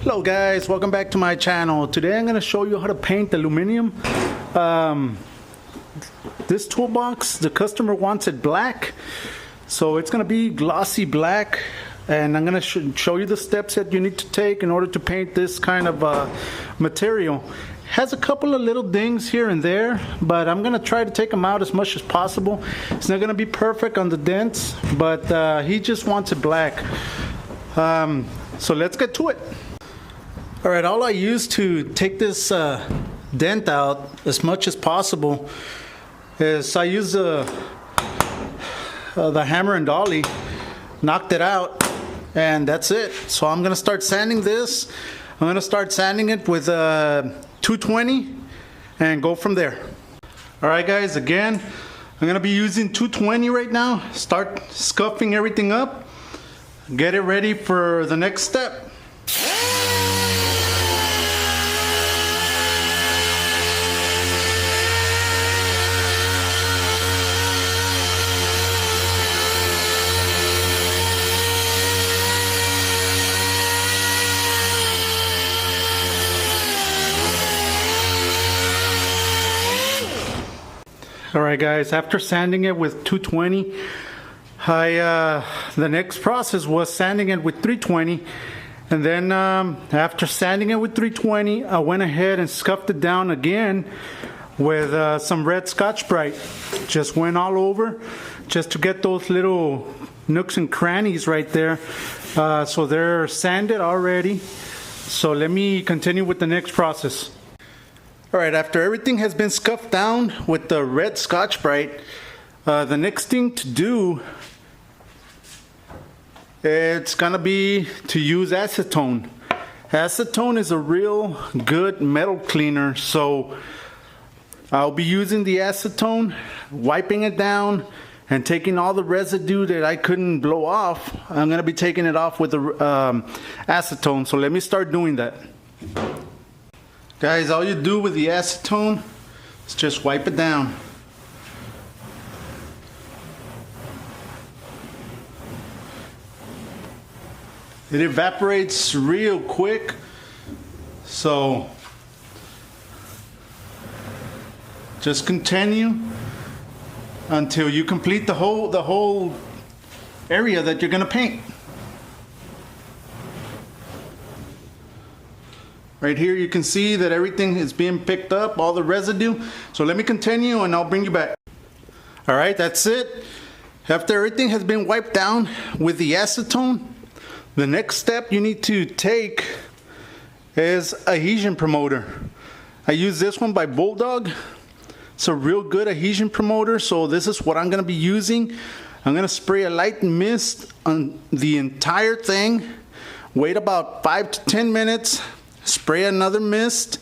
Hello guys, welcome back to my channel. Today I'm going to show you how to paint aluminum. This toolbox, the customer wants it black, so it's going to be glossy black, and I'm going to show you the steps that you need to take in order to paint this kind of material. Has a couple of little dings here and there, but I'm going to try to take them out as much as possible. It's not going to be perfect on the dents, but he just wants it black. So let's get to it. Alright, all I use to take this dent out as much as possible is I use the hammer and dolly, knocked it out, and that's it. So I'm going to start sanding this. I'm going to start sanding it with 220 and go from there. Alright guys, again, I'm going to be using 220 right now. Start scuffing everything up. Get it ready for the next step. Alright guys, after sanding it with 220, the next process was sanding it with 320, and then after sanding it with 320, I went ahead and scuffed it down again with some red Scotch-Brite. Just went all over just to get those little nooks and crannies right there. So they're sanded already. So let me continue with the next process. Alright, after everything has been scuffed down with the red Scotch-Brite, the next thing to do, it's gonna be to use acetone. Acetone is a real good metal cleaner, so I'll be using the acetone, wiping it down, and taking all the residue that I couldn't blow off. I'm gonna be taking it off with the acetone, so let me start doing that. Guys, all you do with the acetone is just wipe it down. It evaporates real quick, so just continue until you complete the whole area that you're gonna paint. Right here you can see that everything is being picked up, all the residue. So let me continue and I'll bring you back. Alright, that's it. After everything has been wiped down with the acetone, the next step you need to take is adhesion promoter. I use this one by Bulldog. It's a real good adhesion promoter, so this is what I'm going to be using. I'm going to spray a light mist on the entire thing, wait about 5 to 10 minutes, spray another mist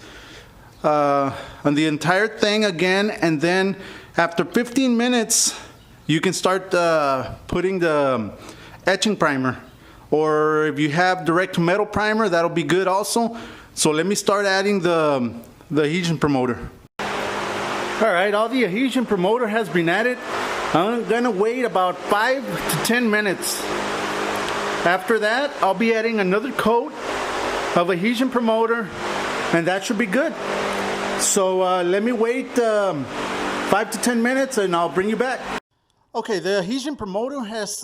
on the entire thing again, and then after 15 minutes you can start putting the etching primer, or if you have direct metal primer, that'll be good also. So let me start adding the adhesion promoter. Alright, all the adhesion promoter has been added. I'm gonna wait about 5 to 10 minutes. After that, I'll be adding another coat of adhesion promoter, and that should be good. So let me wait 5 to 10 minutes and I'll bring you back. Okay, the adhesion promoter has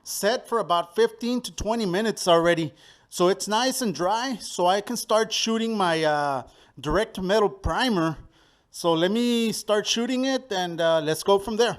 set for about 15 to 20 minutes already, so it's nice and dry, so I can start shooting my direct metal primer. So let me start shooting it, and let's go from there.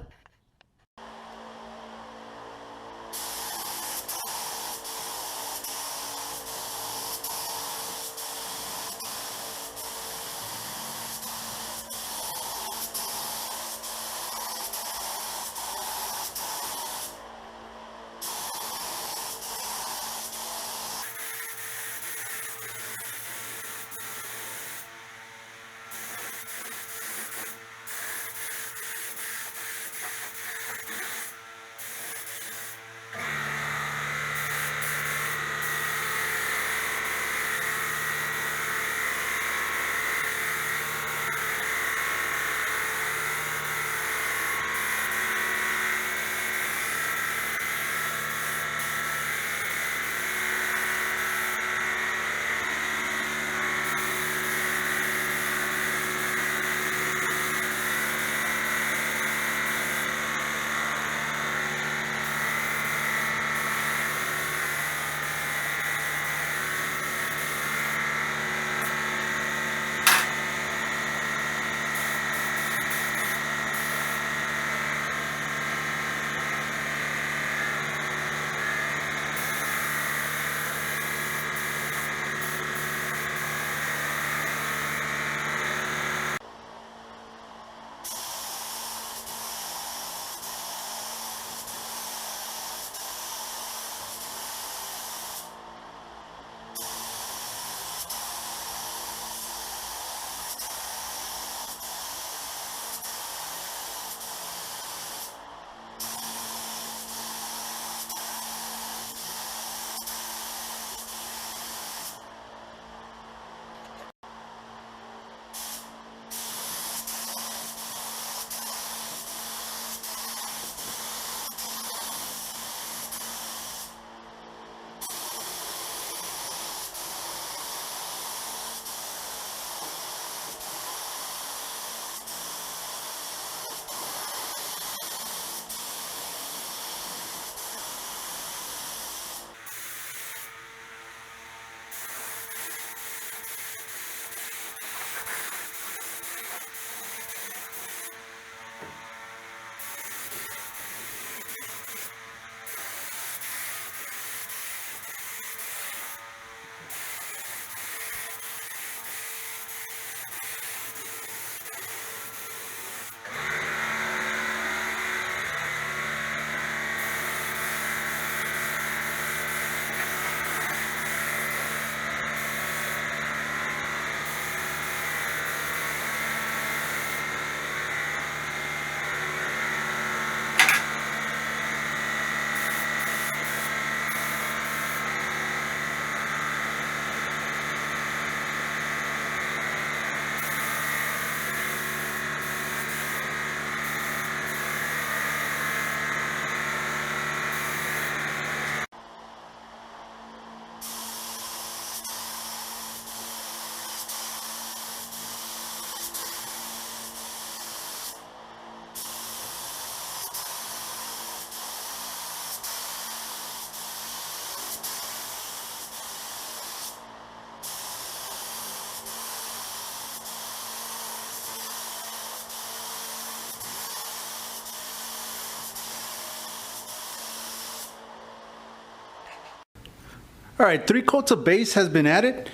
All right, 3 coats of base has been added.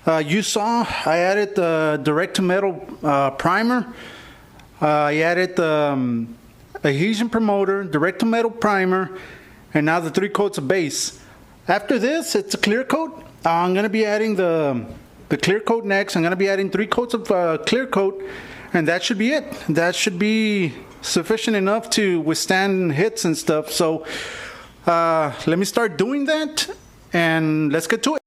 You saw I added the direct to metal primer. I added the adhesion promoter, direct to metal primer, and now the 3 coats of base. After this, it's a clear coat. I'm going to be adding the clear coat next. I'm going to be adding 3 coats of clear coat, and that should be it. That should be sufficient enough to withstand hits and stuff. So let me start doing that, and let's get to it.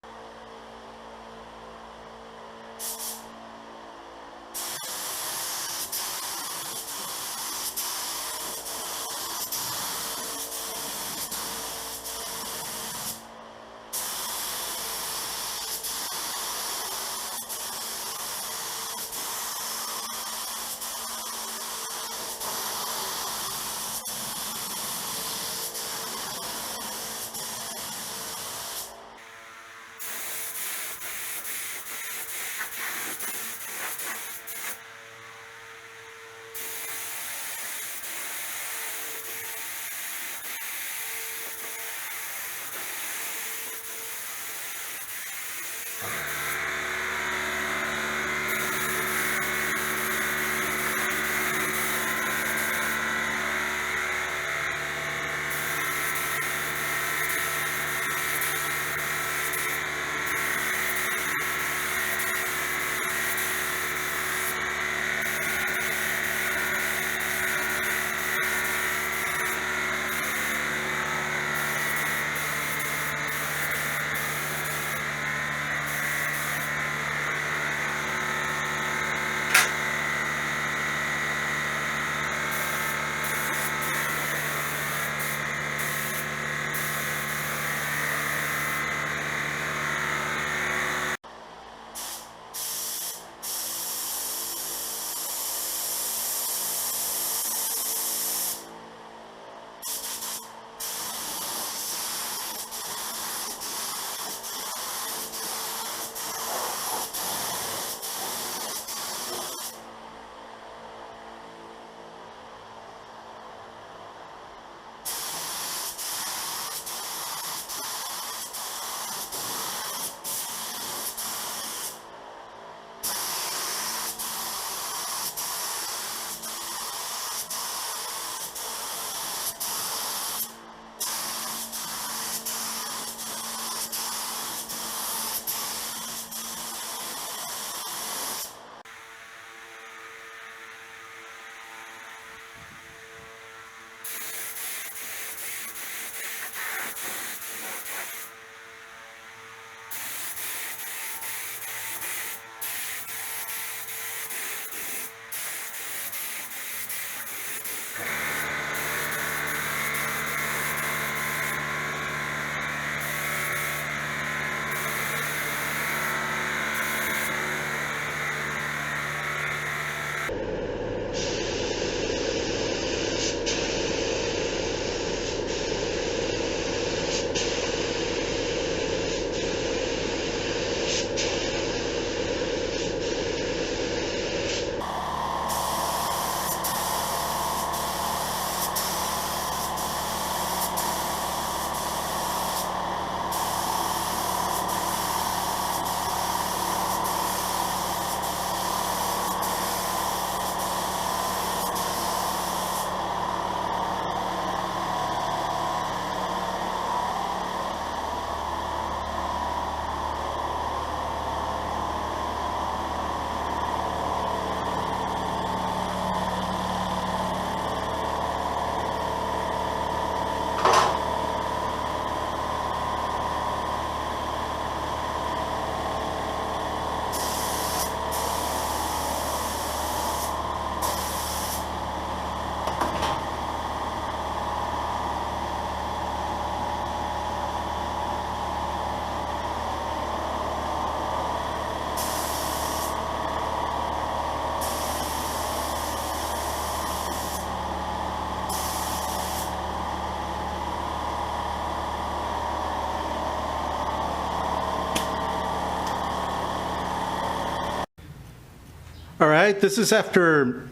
All right, this is after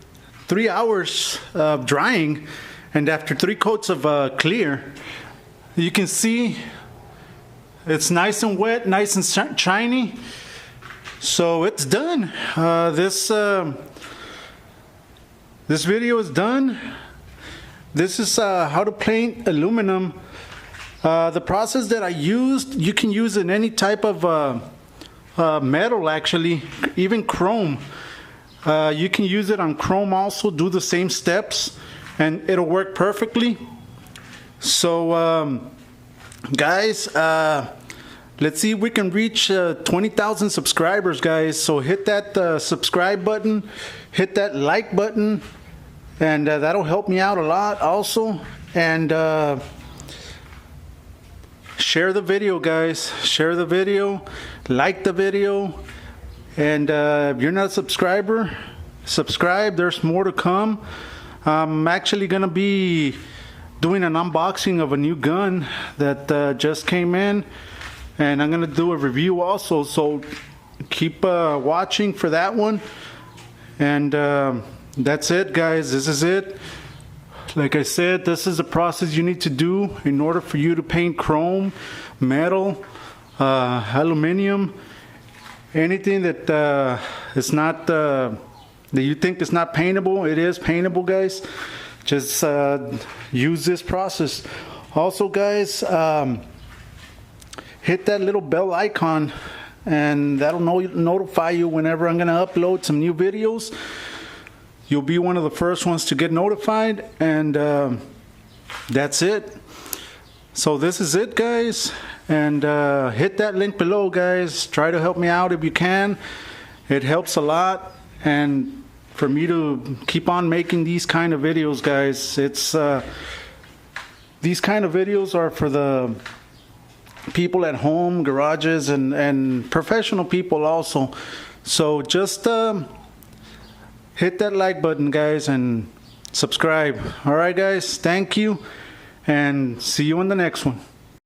3 hours of drying and after 3 coats of clear. You can see It's nice and wet, nice and shiny. So it's done. This video is done. This is how to paint aluminum. The process that I used, you can use in any type of metal, actually, even chrome. You can use it on chrome also, do the same steps, and it'll work perfectly. So guys, let's see if we can reach 20,000 subscribers, guys. So hit that subscribe button, hit that like button, and that'll help me out a lot also. And share the video, guys. Share the video, like the video, and if you're not a subscriber, subscribe. There's more to come. I'm actually gonna be doing an unboxing of a new gun that just came in, and I'm gonna do a review also, so keep watching for that one. And that's it, guys. This is it. Like I said, this is the process you need to do in order for you to paint chrome, metal, aluminum, anything that is not that you think is not paintable. It is paintable, guys. Just use this process. Also, guys, hit that little bell icon, and that'll notify you whenever I'm gonna upload some new videos. You'll be one of the first ones to get notified, and that's it. So this is it, guys, and hit that link below, guys. Try to help me out if you can. It helps a lot, and for me to keep on making these kind of videos, guys. It's these kind of videos are for the people at home, garages, and professional people also. So just hit that like button, guys, and subscribe. All right, guys, thank you, and see you in the next one.